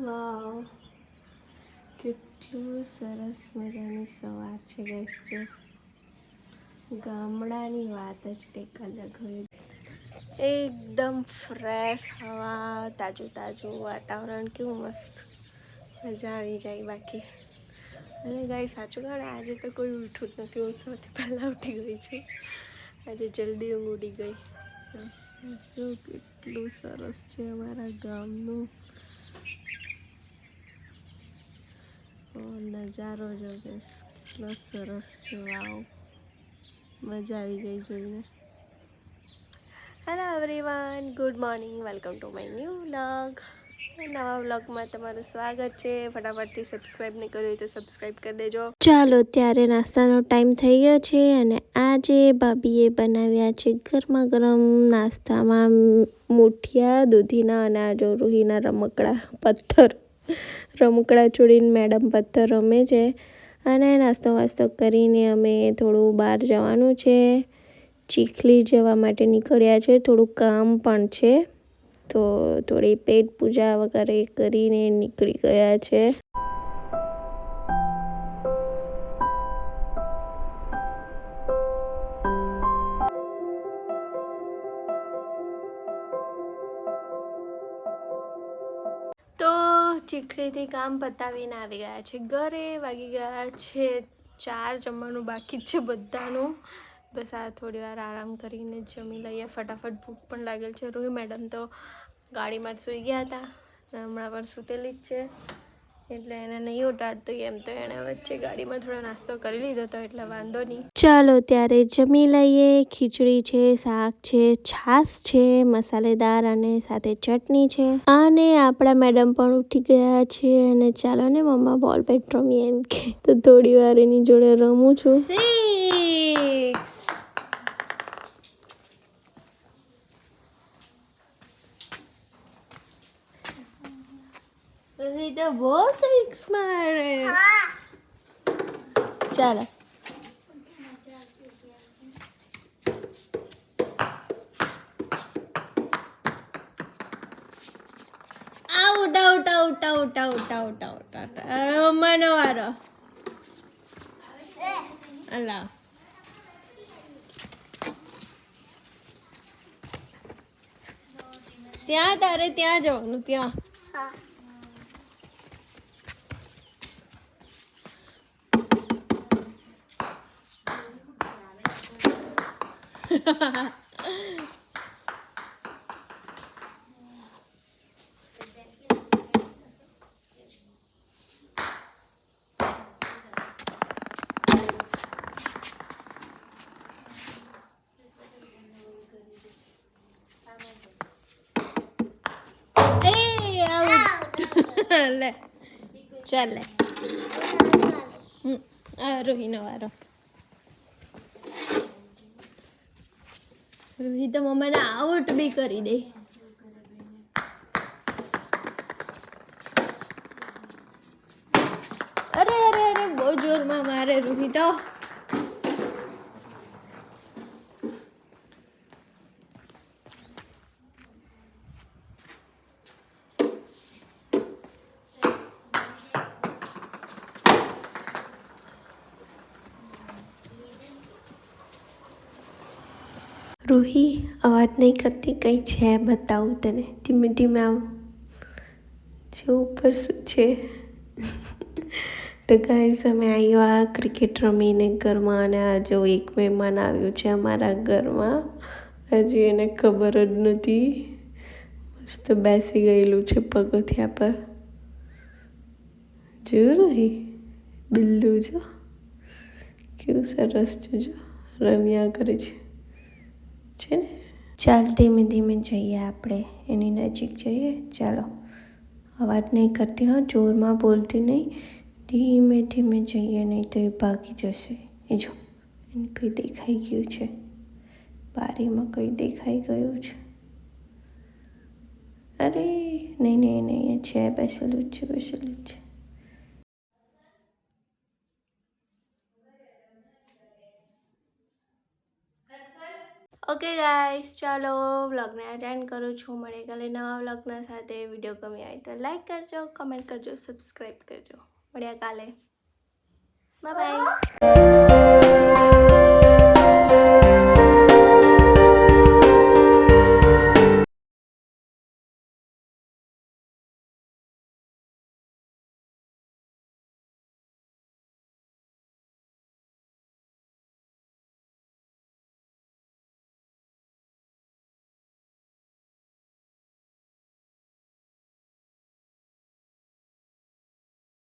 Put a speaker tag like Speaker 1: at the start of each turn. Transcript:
Speaker 1: વાવ, કેટલું સરસ મજાની સવાર છે ગાઈસ. જો ગામડાની વાત જ કંઈક અલગ હોય. એકદમ ફ્રેશ હવા, તાજું તાજું વાતાવરણ, કેવું મસ્ત, મજા આવી જાય. બાકી અને ગાઈસ સાચું કહે ને, આજે તો કોઈ ઉઠું જ નથી. હું સૌથી પહેલાં ઉઠી ગઈ છું. આજે જલ્દી ઊંઘ ઉડી ગઈ. શું કેટલું સરસ છે અમારા ગામનું નજારો. જો બસ કેટલો સરસ છે. વાવ, મજા આવી ગઈ જોઈને. Hello everyone, good morning, welcome to my new vlog. નવા વ્લોગમાં તમારું સ્વાગત છે. ફટાફટથી સબસ્ક્રાઈબ નહીં કર્યું હોય તો સબસ્ક્રાઈબ કરી દેજો. ચાલો, ત્યારે નાસ્તાનો ટાઈમ થઈ ગયો છે અને આજે ભાભીએ બનાવ્યા છે ગરમા ગરમ નાસ્તામાં મુઠિયા દૂધીના અને આ જો રૂહીના રમકડા છોડીને મેડમ પથ્થર રમે છે. અને નાસ્તો વાસ્તો કરીને અમે થોડું બહાર જવાનું છે, ચીખલી જવા માટે નીકળ્યા છે. થોડું કામ પણ છે, તો થોડી પેટ પૂજા વગેરે કરીને નીકળી ગયા છે. તો ચીખલીથી કામ પતાવીને આવી ગયા છે ઘરે. વાગી ગયા છે 4. જમવાનું બાકી જ છે બધાનું. બસ આ થોડી વાર આરામ કરીને જમી લઈએ ફટાફટ. ભૂખ પણ લાગેલ છે. રૂહી મેડમ તો ગાડીમાં જ સૂઈ ગયા હતા, હમણાં પણ સૂતેલી જ છે, એટલે એને નહીં ઉટાડતું. એમ તો એણે વચ્ચે ગાડીમાં થોડો નાસ્તો કરી લીધો હતો, એટલે વાંધો નહીં. ચાલો ત્યારે જમી લઈએ. ખીચડી છે, શાક છે, છાશ છે મસાલેદાર અને સાથે ચટણી છે. અને આપણા મેડમ પણ ઉઠી ગયા છે અને ચાલો ને મમ્મા બોલ બેટ રમીએ એમ કે, તો થોડી વાર એની જોડે રમું છું. તો બહુ સિક્સ મારે. ચાલો out out out out out out out out. મમ્માનો વારો. અલા ત્યાં તારે ત્યાં જવાનું. ત્યાં લે ચાલ લે. રોહીનો વારો. રોહી તો મમ્માને આઉટ બી કરી દે. અરે અરે અરે, બહુ જોરમાં મારે રૂહી તો. રૂહી અવાજ નહીં કરતી. કંઈ છે બતાવું તને. ધીમે ધીમે આવ, જો ઉપર શું છે. તો ગાઈસ અમે આવ્યા ક્રિકેટ રમીને ઘરમાં, અને આ જો એક મહેમાન આવ્યું છે અમારા ઘરમાં. હજી એને ખબર જ નથી. મસ્ત બેસી ગયેલું છે પગથિયા પર. જો રૂહી બિલ્લુ, જો કેવું સરસ છે. જો રમ્યા કરે છે ને. ચાલ ધીમે ધીમે જઈએ આપણે, એની નજીક જઈએ. ચાલો, અવાજ નહીં કરતી, હા, જોરમાં બોલતી નહીં. ધીમે ધીમે જઈએ, નહીં તો એ ભાગી જશે. એ જો, એને કંઈ દેખાઈ ગયું છે. બારીમાં કંઈ દેખાઈ ગયું છે. અરે નહીં નહીં નહીં, છે બેસેલું જ છે, બેસેલું જ છે. ઓકે ગાઈસ, ચાલો વ્લોગને એન્ડ કરું છું. મળે કાલે નવા વ્લોગના સાથે. વિડીયો ગમ્યો હોય તો લાઈક કરજો, કમેન્ટ કરજો, સબસ્ક્રાઈબ કરજો. મળ્યા કાલે. Bye bye.